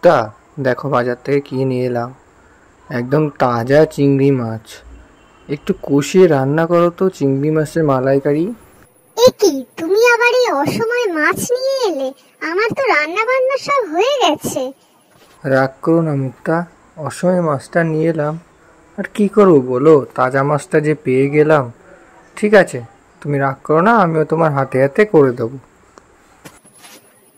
মুক্তা, দেখো বাজার থেকে কি নিয়ে এলাম। একদম তাজা চিংড়ি মাছ। একটু কষিয়ে রান্না করো তো চিংড়ি মাছের মালাইকারি। এ কি, তুমি আবার এই অসময়ে মাছ নিয়ে এলে? আমার তো রান্না বান্না সব হয়ে গেছে। রাগ করো না মুক্তা, অসময়ে মাছটা নিয়ে এলাম। আর কি করবো বলো, তাজা মাছটা যে পেয়ে গেলাম। ঠিক আছে, তুমি রাগ করো না, আমিও তোমার হাতে হাতে করে দেবো।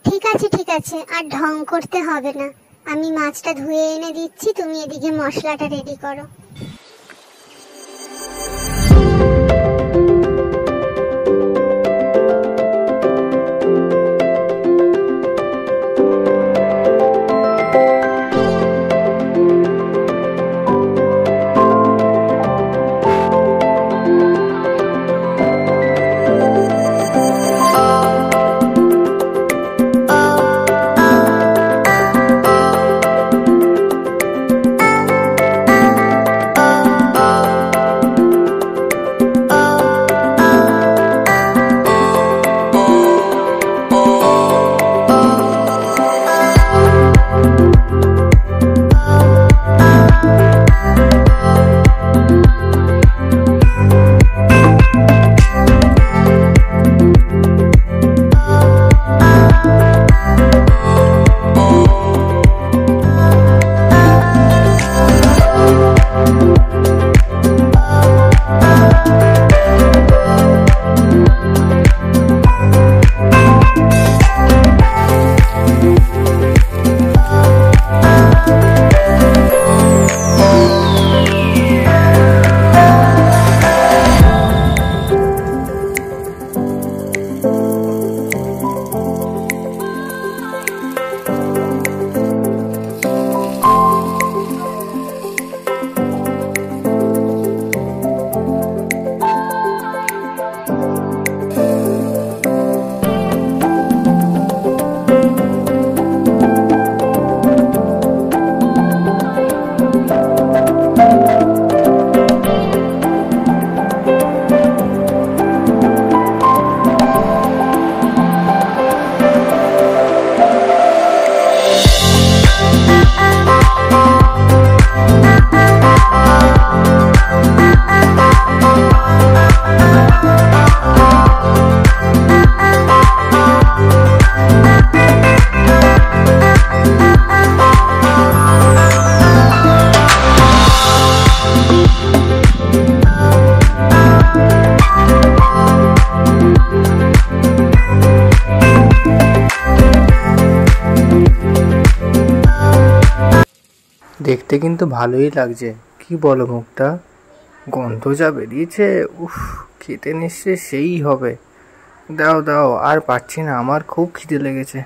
ঠিক আছে ঠিক আছে, আর ঢং করতে হবে না। আমি মাছটা ধুয়ে এনে দিচ্ছি, তুমি এদিকে মশলাটা রেডি করো। দেখতে কিন্তু ভালোই লাগছে, কি বলো মুক্তা? গন্ধ যা বেরিয়েছে, উফ, খেতে নিশ্চয় সেই হবে। দাও দাও, আর পাচ্ছি না, আমার খুব খিদে লেগেছে।